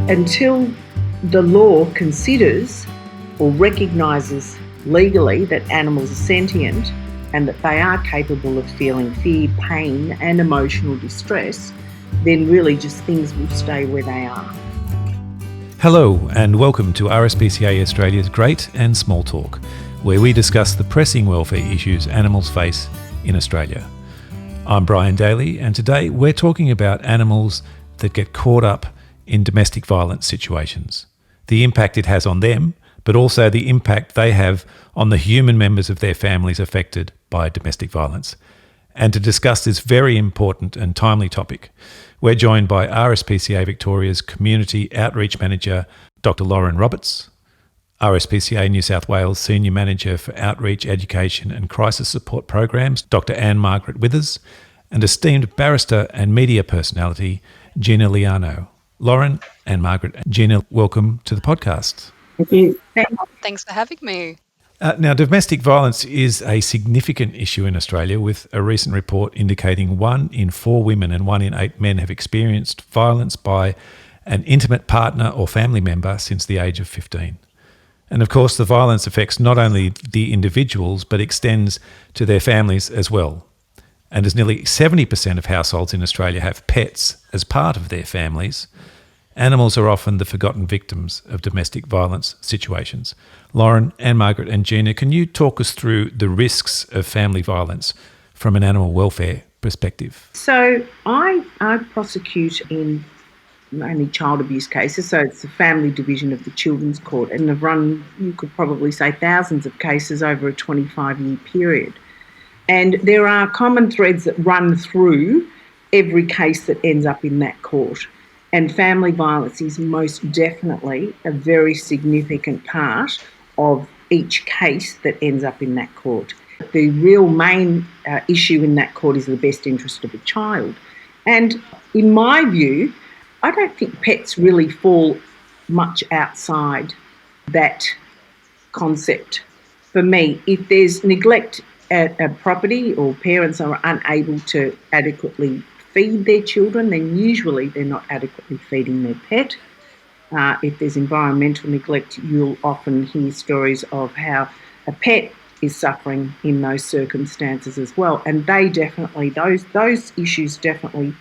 until the law considers or recognises legally that animals are sentient and that they are capable of feeling fear, pain and emotional distress, then really just things will stay where they are. Hello and welcome to RSPCA Australia's Great and Small Talk, where we discuss the pressing welfare issues animals face in Australia. I'm Brian Daly, and today we're talking about animals that get caught up in domestic violence situations, the impact it has on them, but also the impact they have on the human members of their families affected by domestic violence. And to discuss this very important and timely topic, we're joined by RSPCA Victoria's Community Outreach Manager, Dr. Lauren Roberts, RSPCA New South Wales Senior Manager for Outreach, Education and Crisis Support Programs, Dr. Ann-Margret Withers, and esteemed barrister and media personality, Gina Liano. Lauren, Ann-Margret, and Gina, welcome to the podcast. Thank you. Thanks for having me. Now, domestic violence is a significant issue in Australia, with a recent report indicating 1 in 4 women and 1 in 8 men have experienced violence by an intimate partner or family member since the age of 15. And of course, the violence affects not only the individuals, but extends to their families as well. And as nearly 70% of households in Australia have pets as part of their families, animals are often the forgotten victims of domestic violence situations. Lauren, Ann-Margret and Gina, can you talk us through the risks of family violence from an animal welfare perspective? So I prosecute in mainly child abuse cases, so it's the family division of the Children's Court, and I've run, you could probably say, thousands of cases over a 25-year period. And there are common threads that run through every case that ends up in that court. And family violence is most definitely a very significant part of each case that ends up in that court. The real main issue in that court is the best interest of a child. And in my view, I don't think pets really fall much outside that concept. For me, if there's neglect at a property or parents are unable to adequately feed their children, then usually they're not adequately feeding their pet. If there's environmental neglect, you'll often hear stories of how a pet is suffering in those circumstances as well. And they definitely, those issues definitely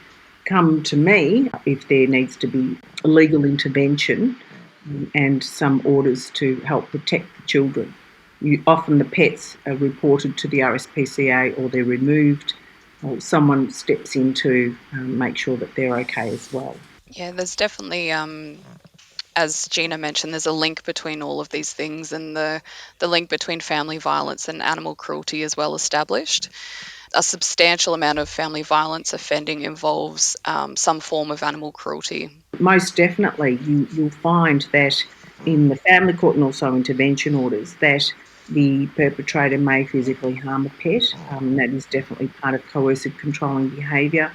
come to me if there needs to be a legal intervention and some orders to help protect the children. Often the pets are reported to the RSPCA or they're removed, or someone steps in to make sure that they're okay as well. Yeah, there's definitely, as Gina mentioned, there's a link between all of these things, and the link between family violence and animal cruelty is well established. A substantial amount of family violence offending involves some form of animal cruelty. Most definitely, you'll find that in the family court and also intervention orders that the perpetrator may physically harm a pet. That is definitely part of coercive controlling behaviour.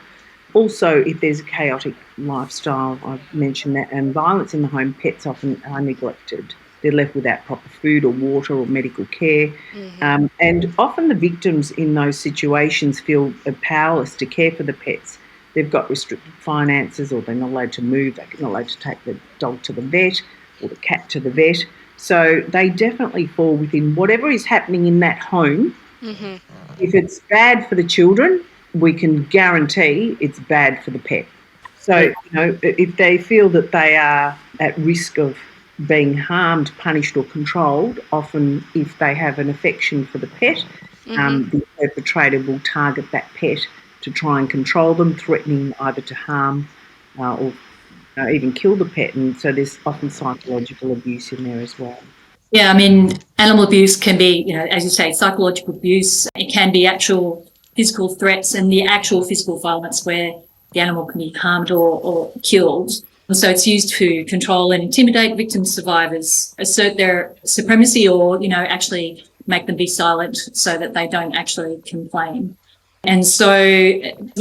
Also, if there's a chaotic lifestyle, I've mentioned that, and violence in the home, pets often are neglected. They're left without proper food or water or medical care. Mm-hmm. And often the victims in those situations feel powerless to care for the pets. They've got restricted finances, or they're not allowed to move, they're not allowed to take the dog to the vet or the cat to the vet. So they definitely fall within whatever is happening in that home. Mm-hmm. If it's bad for the children, we can guarantee it's bad for the pet. So, if they feel that they are at risk of being harmed, punished or controlled, often if they have an affection for the pet, mm-hmm. The perpetrator will target that pet to try and control them, threatening either to harm or even kill the pet. And so there's often psychological abuse in there as well. Yeah, I mean, animal abuse can be, as you say, psychological abuse. It can be actual physical threats and the actual physical violence where the animal can be harmed or killed. And so it's used to control and intimidate victim survivors, assert their supremacy, or, actually make them be silent so that they don't actually complain. And so,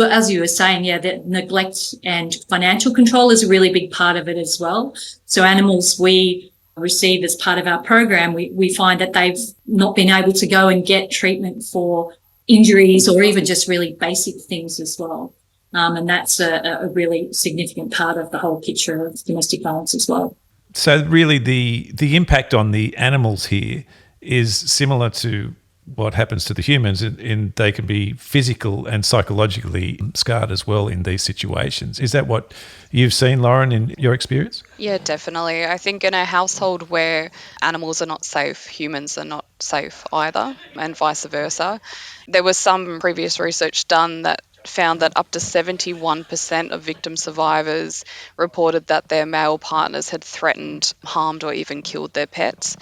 as you were saying, that neglect and financial control is a really big part of it as well. So animals we receive as part of our program, we find that they've not been able to go and get treatment for injuries or even just really basic things as well. And that's a really significant part of the whole picture of domestic violence as well. So really the impact on the animals here is similar to what happens to the humans in they can be physical and psychologically scarred as well in these situations. Is that what you've seen, Lauren, in your experience? Yeah, definitely. I think in a household where animals are not safe, humans are not safe either, and vice versa. There was some previous research done that found that up to 71% of victim survivors reported that their male partners had threatened, harmed, or even killed their pets.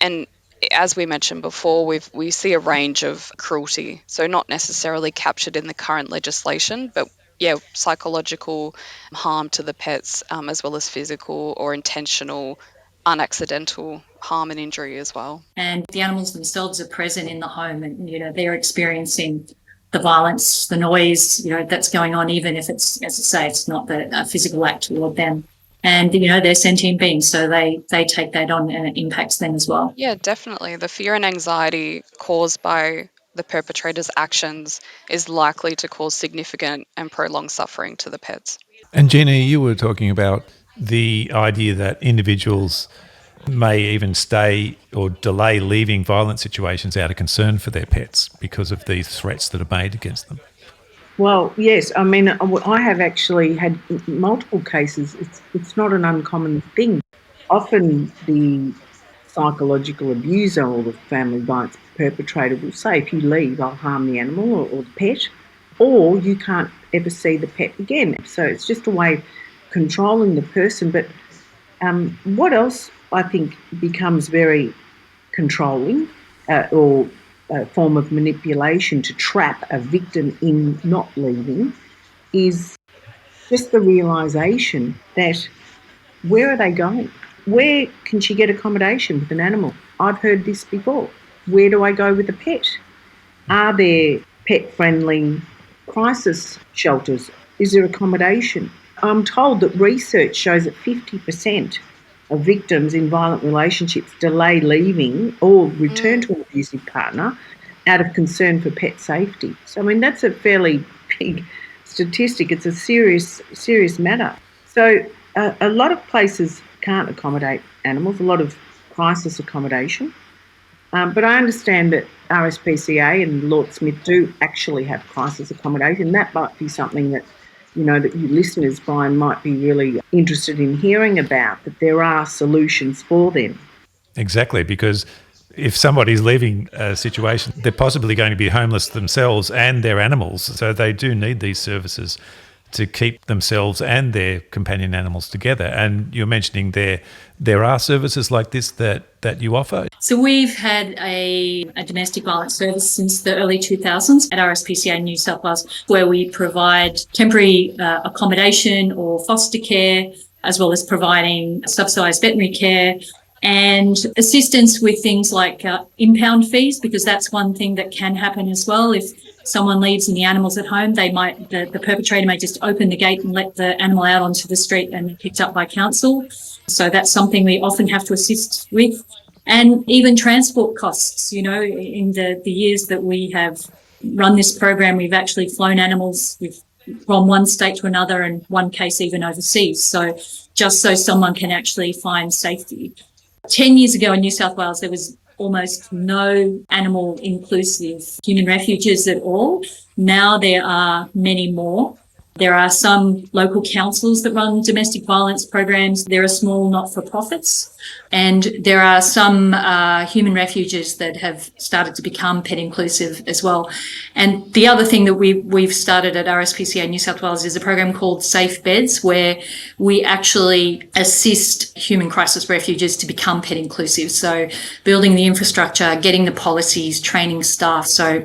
And as we mentioned before, we see a range of cruelty, so not necessarily captured in the current legislation, but yeah, psychological harm to the pets, as well as physical or intentional, unaccidental harm and injury as well. And the animals themselves are present in the home, and they're experiencing the violence, the noise, that's going on, even if it's, as I say, it's not a physical act toward them. And they're sentient beings, so they take that on, and it impacts them as well. Yeah, definitely. The fear and anxiety caused by the perpetrator's actions is likely to cause significant and prolonged suffering to the pets. And Gina, you were talking about the idea that individuals may even stay or delay leaving violent situations out of concern for their pets because of these threats that are made against them. Well, yes. I mean, I have actually had multiple cases. It's not an uncommon thing. Often the psychological abuser or the family violence perpetrator will say, if you leave, I'll harm the animal or the pet, or you can't ever see the pet again. So it's just a way of controlling the person. But what else I think becomes very controlling or a form of manipulation to trap a victim in not leaving is just the realisation that where are they going? Where can she get accommodation with an animal? I've heard this before. Where do I go with a pet? Are there pet-friendly crisis shelters? Is there accommodation? I'm told that research shows that 50% of victims in violent relationships delay leaving or return to an abusive partner out of concern for pet safety. So, I mean, that's a fairly big statistic. It's a serious matter. So a lot of places can't accommodate animals, a lot of crisis accommodation. But I understand that RSPCA and Lord Smith do actually have crisis accommodation. That might be something that that you listeners, Brian, might be really interested in hearing about, that there are solutions for them. Exactly, because if somebody's leaving a situation, they're possibly going to be homeless themselves and their animals. So they do need these services to keep themselves and their companion animals together. And you're mentioning there are services like this that you offer. So we've had a domestic violence service since the early 2000s at RSPCA New South Wales, where we provide temporary accommodation or foster care, as well as providing subsidised veterinary care and assistance with things like impound fees, because that's one thing that can happen as well. If someone leaves and the animal's at home, the perpetrator may just open the gate and let the animal out onto the street and be picked up by council. So that's something we often have to assist with. And even transport costs, in the years that we have run this program, we've actually flown animals from one state to another, and one case even overseas. So just so someone can actually find safety. 10 years ago in New South Wales, there was almost no animal inclusive human refuges at all. Now there are many more. There are some local councils that run domestic violence programs. There are small not-for-profits. And there are some human refuges that have started to become pet inclusive as well. And the other thing that we've started at RSPCA New South Wales is a program called Safe Beds, where we actually assist human crisis refuges to become pet inclusive. So building the infrastructure, getting the policies, training staff. So,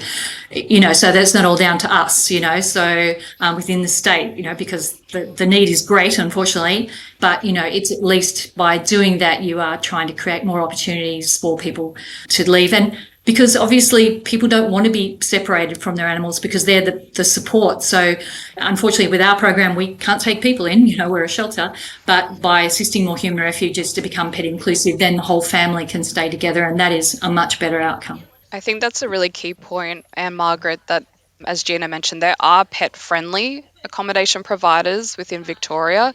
so that's not all down to us, so within the state, because the need is great, unfortunately, but, it's at least by doing that, you are trying to create more opportunities for people to leave. And because obviously people don't want to be separated from their animals because they're the support. So unfortunately with our program, we can't take people in, we're a shelter, but by assisting more human refuges to become pet inclusive, then the whole family can stay together, and that is a much better outcome. I think that's a really key point, Ann-Margret, that As Gina mentioned, there are pet-friendly accommodation providers within Victoria.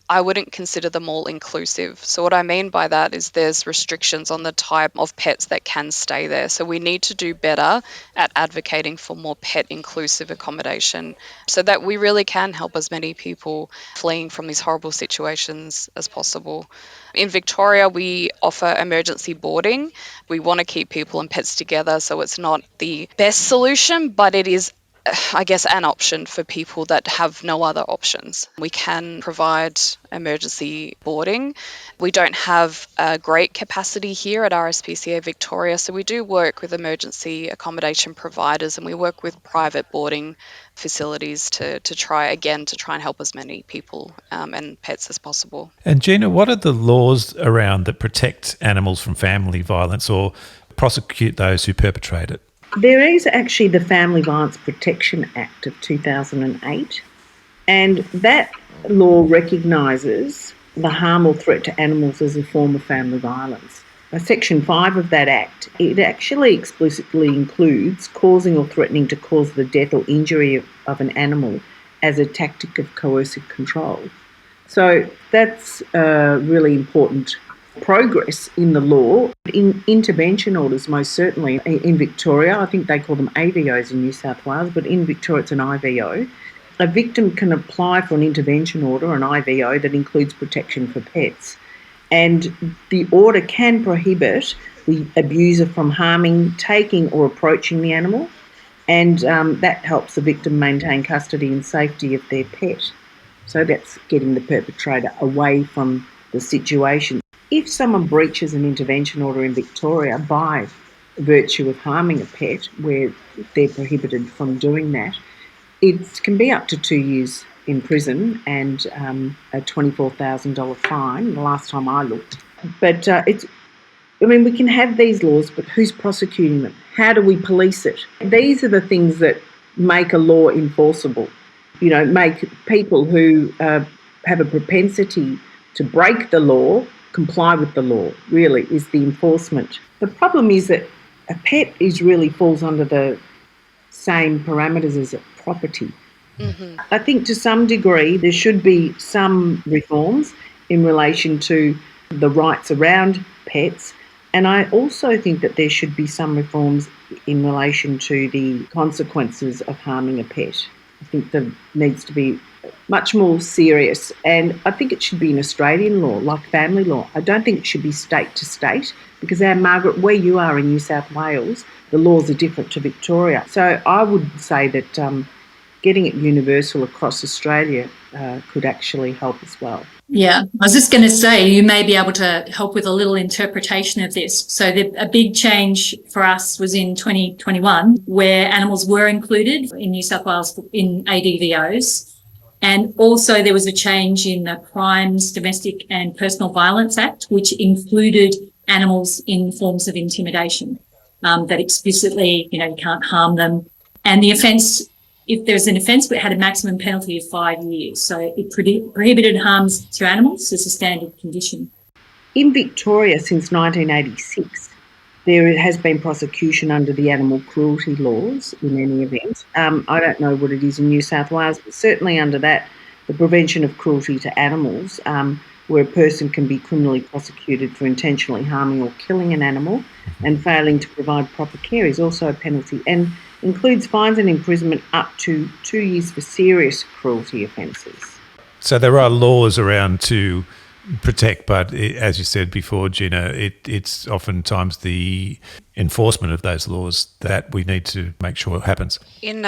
I wouldn't consider them all inclusive. So what I mean by that is there's restrictions on the type of pets that can stay there. So we need to do better at advocating for more pet-inclusive accommodation so that we really can help as many people fleeing from these horrible situations as possible. In Victoria, we offer emergency boarding. We want to keep people and pets together, so it's not the best solution, but it is, I guess, an option for people that have no other options. We can provide emergency boarding. We don't have a great capacity here at RSPCA Victoria, so we do work with emergency accommodation providers, and we work with private boarding facilities to try and help as many people and pets as possible. And Gina, what are the laws around that protect animals from family violence or prosecute those who perpetrate it? There is actually the Family Violence Protection Act of 2008, and that law recognises the harm or threat to animals as a form of family violence. Section 5 of that Act, it actually explicitly includes causing or threatening to cause the death or injury of an animal as a tactic of coercive control. So that's really important progress in the law. In intervention orders, most certainly in Victoria, I think they call them AVOs in New South Wales, but in Victoria it's an IVO. A victim can apply for an intervention order, an IVO, that includes protection for pets. And the order can prohibit the abuser from harming, taking or approaching the animal, and that helps the victim maintain custody and safety of their pet. So that's getting the perpetrator away from the situation. If someone breaches an intervention order in Victoria by virtue of harming a pet, where they're prohibited from doing that, it can be up to 2 years in prison and a $24,000 fine, the last time I looked. But we can have these laws, but who's prosecuting them? How do we police it? These are the things that make a law enforceable, make people who have a propensity to break the law comply with the law, really, is the enforcement. The problem is that a pet really falls under the same parameters as a property. Mm-hmm. I think to some degree there should be some reforms in relation to the rights around pets, and I also think that there should be some reforms in relation to the consequences of harming a pet. I think there needs to be much more serious, and I think it should be an Australian law, like family law. I don't think it should be state to state, because Ann-Margret, where you are in New South Wales, the laws are different to Victoria. So I would say that getting it universal across Australia could actually help as well. Yeah, I was just going to say, you may be able to help with a little interpretation of this. So a big change for us was in 2021, where animals were included in New South Wales in ADVOs. And also there was a change in the Crimes, Domestic and Personal Violence Act, which included animals in forms of intimidation, that explicitly, you can't harm them. And the offence, if there's an offence, it had a maximum penalty of 5 years. So it prohibited harms to animals as a standard condition. In Victoria since 1986, there has been prosecution under the animal cruelty laws in any event. I don't know what it is in New South Wales, but certainly under that, the prevention of cruelty to animals, where a person can be criminally prosecuted for intentionally harming or killing an animal and failing to provide proper care, is also a penalty, and includes fines and imprisonment up to 2 years for serious cruelty offences. So there are laws around to protect, but as you said before, Gina, it's oftentimes the enforcement of those laws that we need to make sure happens. In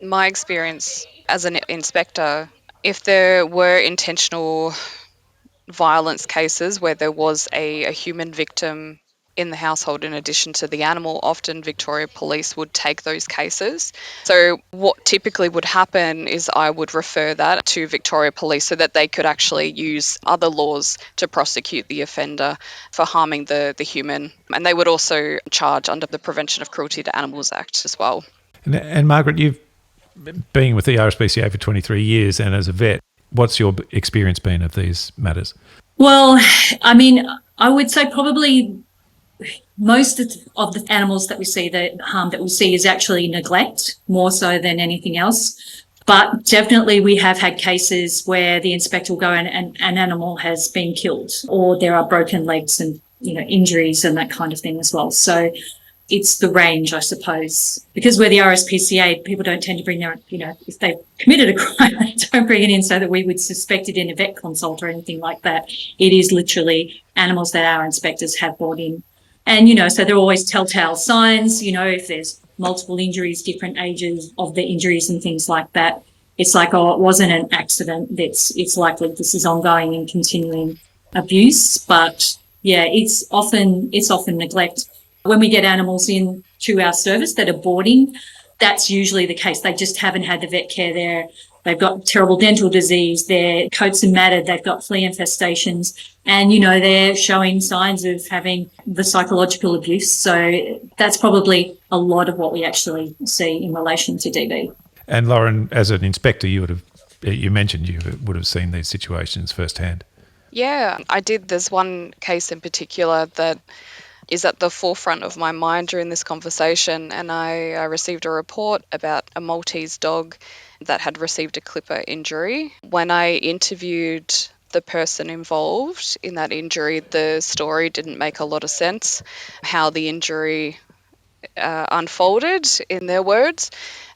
my experience as an inspector, if there were intentional violence cases where there was a human victim in the household in addition to the animal, often Victoria Police would take those cases. So what typically would happen is I would refer that to Victoria Police so that they could actually use other laws to prosecute the offender for harming the human. And they would also charge under the Prevention of Cruelty to Animals Act as well. And Margaret, you've been with the RSPCA for 23 years, and as a vet, what's your experience been of these matters? Well, I would say probably most of the animals that we see, the harm that we see is actually neglect, more so than anything else. But definitely we have had cases where the inspector will go and an animal has been killed, or there are broken legs and, injuries and that kind of thing as well. So it's the range, I suppose. Because we're the RSPCA, people don't tend to bring their, if they've committed a crime, they don't bring it in so that we would suspect it in a vet consult or anything like that. It is literally animals that our inspectors have brought in. And, so there are always telltale signs, if there's multiple injuries, different ages of the injuries and things like that. It's like, oh, it wasn't an accident. It's likely this is ongoing and continuing abuse. But yeah, it's often neglect. When we get animals in to our service that are boarding, that's usually the case. They just haven't had the vet care there. They've got terrible dental disease, their coats are matted, they've got flea infestations, and, they're showing signs of having the psychological abuse. So that's probably a lot of what we actually see in relation to DV. And Lauren, as an inspector, you mentioned you would have seen these situations firsthand. Yeah, I did. There's one case in particular that is at the forefront of my mind during this conversation, and I received a report about a Maltese dog that had received a clipper injury. When I interviewed the person involved in that injury, the story didn't make a lot of sense, how the injury unfolded in their words.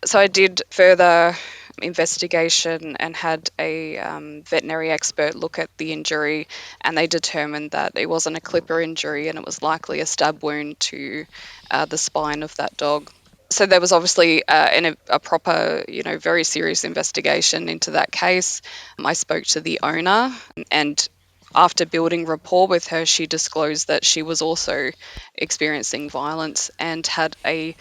So I did further investigation and had a veterinary expert look at the injury, and they determined that it wasn't a clipper injury and it was likely a stab wound to the spine of that dog. So there was obviously a proper, very serious investigation into that case. I spoke to the owner, and after building rapport with her, she disclosed that she was also experiencing violence and had a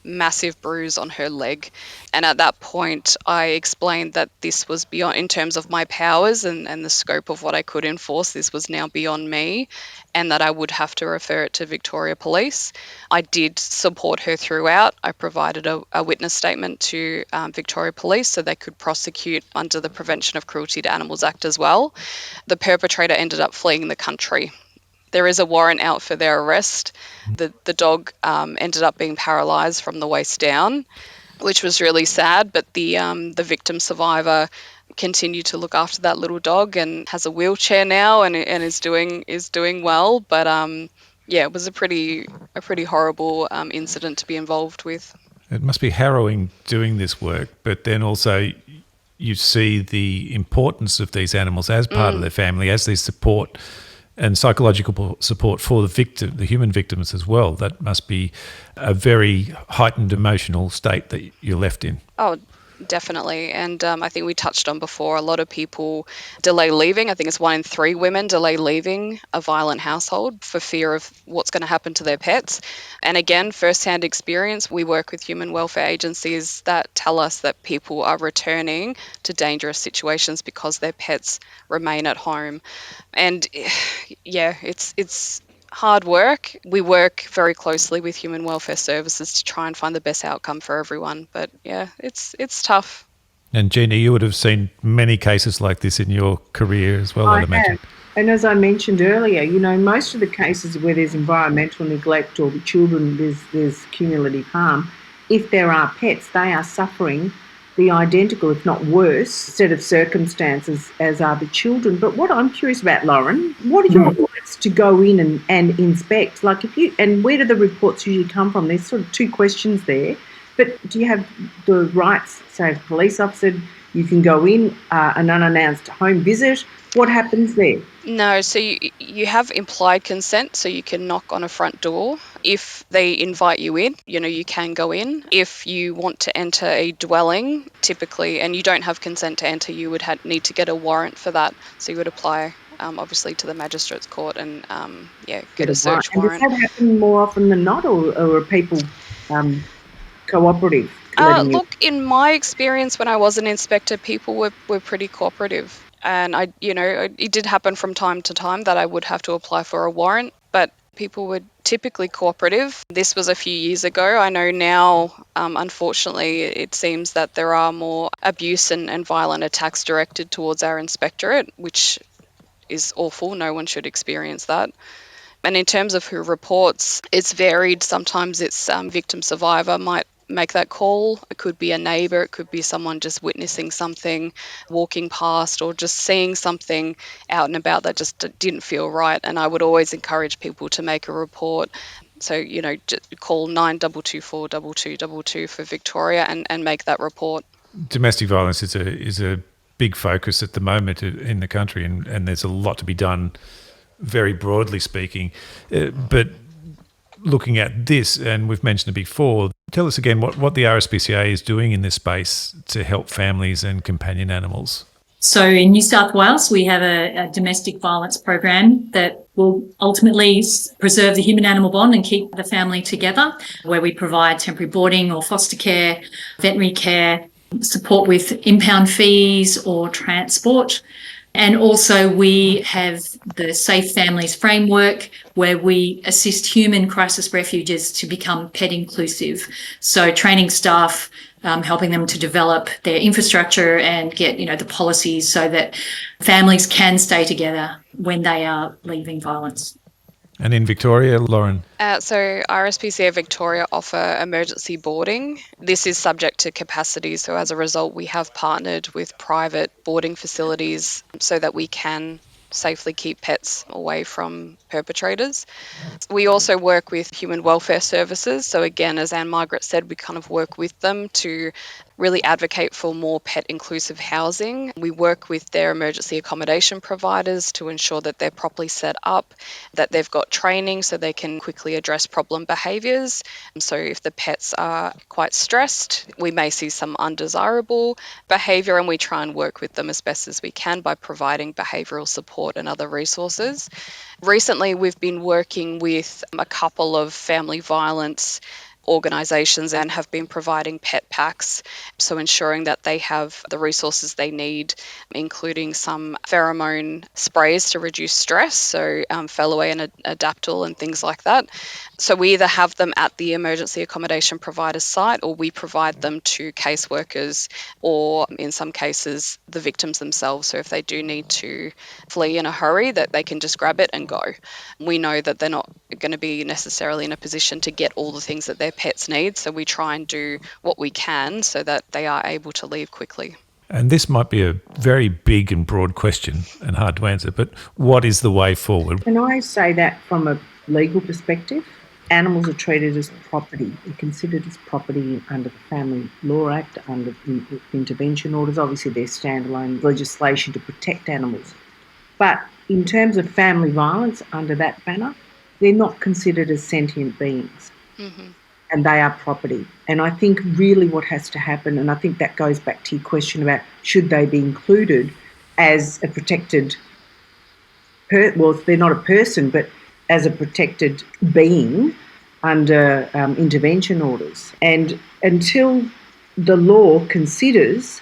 massive bruise on her leg. And at that point, I explained that this was beyond, in terms of my powers and the scope of what I could enforce, this was now beyond me, and that I would have to refer it to Victoria Police. I did support her throughout. I provided a witness statement to Victoria Police so they could prosecute under the Prevention of Cruelty to Animals Act as well. The perpetrator ended up fleeing the country. There is a warrant out for their arrest. The dog ended up being paralysed from the waist down, which was really sad, but the victim survivor continued to look after that little dog and has a wheelchair now and is doing well. But it was a pretty horrible incident to be involved with. It must be harrowing doing this work, but then also you see the importance of these animals as part of their family, as their support and psychological support for the victim, the human victims as well. That must be a very heightened emotional state that you're left in. Oh, definitely. And I think we touched on before, a lot of people delay leaving. I think it's 1 in 3 women delay leaving a violent household for fear of what's going to happen to their pets. And again, first-hand experience, we work with human welfare agencies that tell us that people are returning to dangerous situations because their pets remain at home. And yeah, it's hard work. We work very closely with human welfare services to try and find the best outcome for everyone. But yeah, it's tough. And Gina, you would have seen many cases like this in your career as well, I'd imagine. Have. And as I mentioned earlier, most of the cases where there's environmental neglect or the children, there's cumulative harm, if there are pets, they are suffering the identical, if not worse, set of circumstances as are the children. But what I'm curious about, Lauren, what are your rights to go in and inspect? Like and where do the reports usually come from? There's sort of 2 questions there. But do you have the rights, say, as a police officer, you can go in, an unannounced home visit? What happens there? No, so you have implied consent, so you can knock on a front door. If they invite you in, you can go in. If you want to enter a dwelling, typically, and you don't have consent to enter, you would need to get a warrant for that. So you would apply, obviously, to the magistrate's court and, get a search warrant. And does that happen more often than not, or are people cooperative? Look, in my experience, when I was an inspector, people were pretty cooperative. And it did happen from time to time that I would have to apply for a warrant, but people were typically cooperative. This was a few years ago. I know now, unfortunately, it seems that there are more abuse and violent attacks directed towards our inspectorate, which is awful. No one should experience that. And in terms of who reports, it's varied. Sometimes it's victim survivor might make that call. It could be a neighbour, it could be someone just witnessing something, walking past, or just seeing something out and about that just didn't feel right. And I would always encourage people to make a report. So, just call 9224 2222 for Victoria and make that report. Domestic violence is a big focus at the moment in the country, and there's a lot to be done, very broadly speaking. But looking at this, and we've mentioned it before, tell us again what the RSPCA is doing in this space to help families and companion animals. So in New South Wales, we have a domestic violence program that will ultimately preserve the human-animal bond and keep the family together, where we provide temporary boarding or foster care, veterinary care, support with impound fees or transport. And also we have the Safe Families framework, where we assist human crisis refuges to become pet inclusive. So training staff, helping them to develop their infrastructure and get, the policies so that families can stay together when they are leaving violence. And in Victoria, Lauren? So RSPCA Victoria offer emergency boarding. This is subject to capacity. So as a result, we have partnered with private boarding facilities so that we can safely keep pets away from perpetrators. We also work with human welfare services. So again, as Ann-Margret said, we kind of work with them to really advocate for more pet inclusive housing. We work with their emergency accommodation providers to ensure that they're properly set up, that they've got training so they can quickly address problem behaviours. So if the pets are quite stressed, we may see some undesirable behaviour, and we try and work with them as best as we can by providing behavioural support and other resources. Recently, we've been working with a couple of family violence organisations and have been providing pet packs, so ensuring that they have the resources they need, including some pheromone sprays to reduce stress, so Fellaway and Adaptil and things like that. So we either have them at the emergency accommodation provider's site, or we provide them to caseworkers, or in some cases the victims themselves. So if they do need to flee in a hurry, that they can just grab it and go. We know that they're not going to be necessarily in a position to get all the things that their pets need, so we try and do what we can so that they are able to leave quickly. And this might be a very big and broad question and hard to answer, but what is the way forward? Can I say that from a legal perspective? Animals are treated as property. They're considered as property under the Family Law Act, under the intervention orders. Obviously, there's standalone legislation to protect animals. But in terms of family violence under that banner, they're not considered as sentient beings. Mm-hmm. And they are property. And I think really what has to happen, and I think that goes back to your question about should they be included as a protected, well, they're not a person, but as a protected being under intervention orders. And until the law considers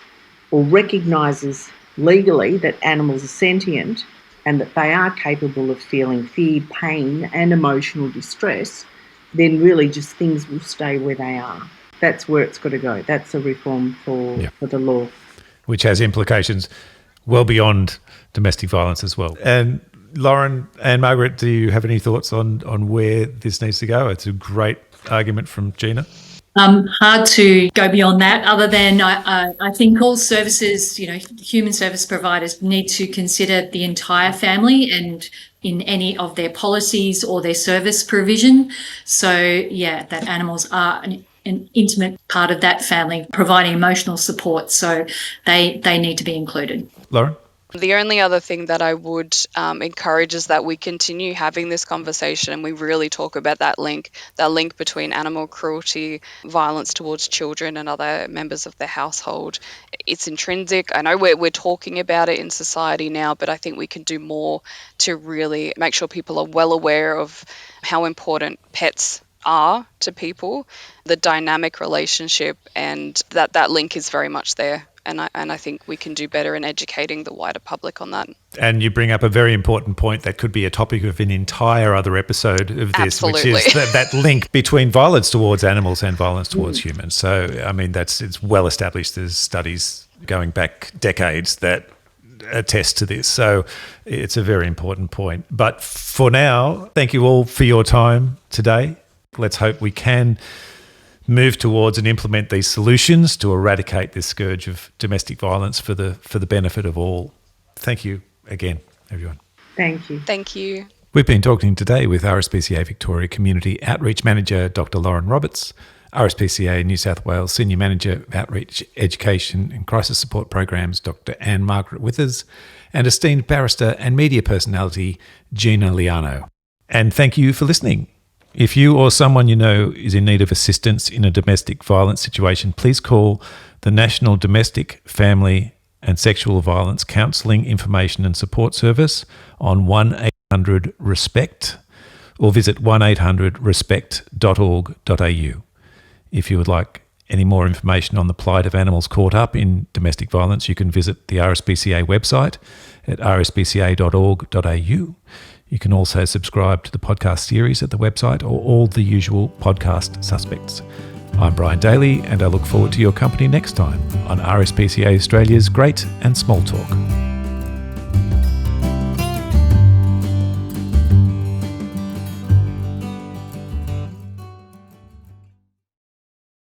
or recognises legally that animals are sentient and that they are capable of feeling fear, pain and emotional distress, then really just things will stay where they are. That's where it's got to go. That's a reform for the law. Which has implications well beyond domestic violence as well. And Lauren and Margaret, do you have any thoughts on where this needs to go? It's a great argument from Gina. Hard to go beyond that, other than I think all services, human service providers need to consider the entire family and in any of their policies or their service provision. So, that animals are an intimate part of that family, providing emotional support. So they need to be included. Lauren? The only other thing that I would encourage is that we continue having this conversation and we really talk about that link between animal cruelty, violence towards children and other members of the household. It's intrinsic. I know we're talking about it in society now, but I think we can do more to really make sure people are well aware of how important pets are to people, the dynamic relationship, and that link is very much there. And I think we can do better in educating the wider public on that. And you bring up a very important point that could be a topic of an entire other episode of this, Absolutely. Which is that link between violence towards animals and violence towards humans. So, I mean, it's well established. There's studies going back decades that attest to this. So it's a very important point. But for now, thank you all for your time today. Let's hope we can move towards and implement these solutions to eradicate this scourge of domestic violence for the benefit of all. Thank you again, everyone. Thank you. Thank you. We've been talking today with RSPCA Victoria Community Outreach Manager Dr. Lauren Roberts, RSPCA New South Wales Senior Manager of Outreach Education and Crisis Support Programs Dr. Ann-Margret Withers, and esteemed barrister and media personality Gina Liano. And thank you for listening. If you or someone you know is in need of assistance in a domestic violence situation, please call the National Domestic, Family and Sexual Violence Counselling Information and Support Service on 1-800-RESPECT or visit 1800respect.org.au. If you would like any more information on the plight of animals caught up in domestic violence, you can visit the RSPCA website at rspca.org.au. You can also subscribe to the podcast series at the website or all the usual podcast suspects. I'm Brian Daly, and I look forward to your company next time on RSPCA Australia's Great and Small Talk.